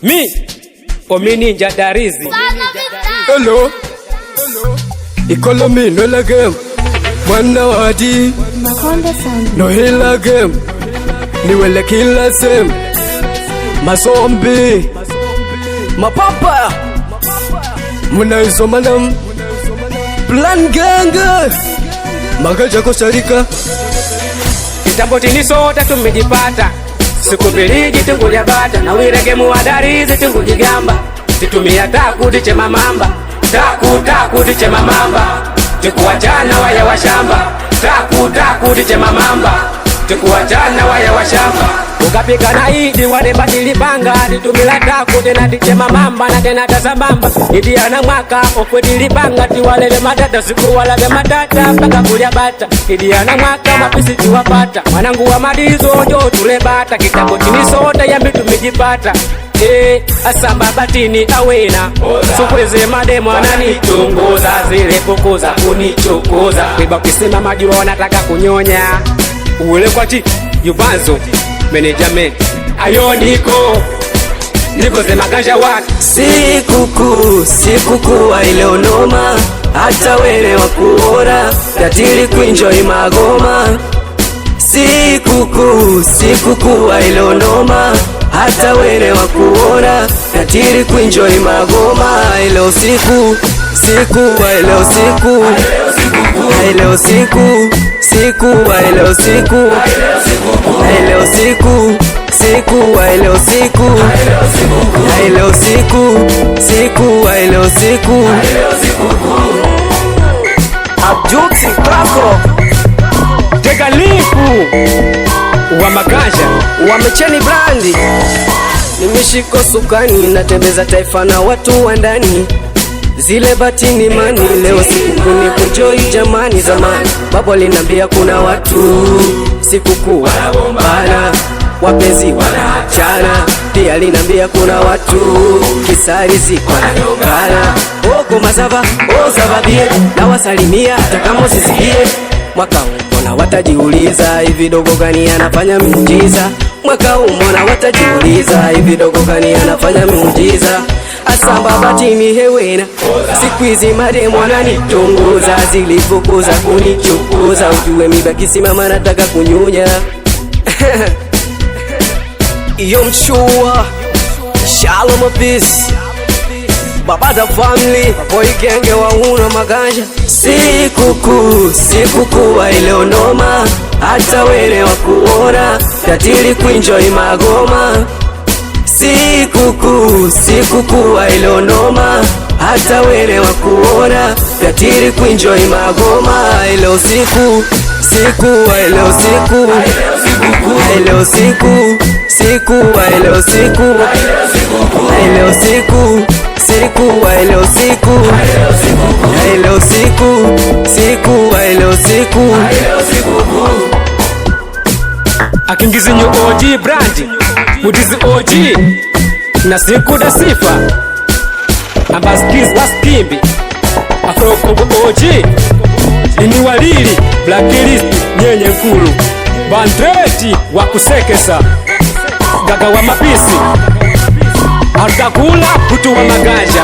Mi Omi Ninja Darizi. Hello Economy no la game Mwana wadi No hila game Niwele kila same Mazombi Mapapa Muna iso manam Plan gang Magaja Kostarika. Kitambo tini sote tumejipata, siku mbili jitungulia bata, na wirege muadarizi tunguji gamba, titumia taku tiche mamamba, taku tiche mamamba, tikuwachana waya wa shamba, taku tiche mamamba, tikuwachana waya wa shamba. Ukapika na idi wale batili banga, titumila taku tena tiche mamamba na tena tasambamba. Idi ana mwaka okwedili banga, tiwalele matata siku walage matata mpaka kulia bata. Idi ana mwaka mapisi tiwapata, mwanangu wa madizo njo tule bata. Kitambo chini soda yambi tumejipata, asamba batini awena sukweze mademo ananitunguza, zile kukuza kunichukuza, kwiba kisima majiwa wanataka kunyonya. Uwele kwa ti yubanzo management ayo niko zema ganja watu. Sikuku wa ile onoma, hata wele wa kuora tatili kuenjoy magoma. Sikuku wa ile onoma, hata wele wa kuora tatili kuenjoy magoma. Ile usiku wa ile usiku, ile usiku wa ile usiku, ile usiku wa ile usiku, ile usiku wa ile usiku. Abjuti Klako Tega lifu wa maganja wa mecheni brandi. Nimeshiko sukani natembeza taifa na watu wa ndani, zile batini mani. Leo siku ni kujoi jamani. Zamani babo linambia kuna watu sikukuu bana, wapenzi wanachana. Pia linambia kuna watu kisarizi kwa kana. Oko mazaba zababie na wasalimia hata kama usisikie. Mwaka mbona watajiuliza hivi dogo gani anafanya miujiza. Mwaka mbona watajiuliza hivi dogo gani anafanya miujiza. Asamba batini hewena, siku hizi mademo ananitunguza, zilifukuza kunichukuza. Ujue mibaki simama nataka kunyunya. Iyo mchua Shalom a peace Baba da family boy genge wa una maganja. Sikuku wa ile onoma, hata wele wa kuona tatili kuenjoy magoma. Sikuku wa ile onoma, hata wele wa kuona tatili kuenjoy magoma. Ile usiku wa ile usiku, ile usiku wa ile usiku, ile usiku wa ile usiku, ile usiku wa ile usiku. akingizi nyu OG brandi mudizi OG na siku da sifa ambaskiz waskimbi afrokongo OG ini walili blacklist nyenye nkulu bandreti wakusekesa gaga wa mapisi atakula kutu wa maganja.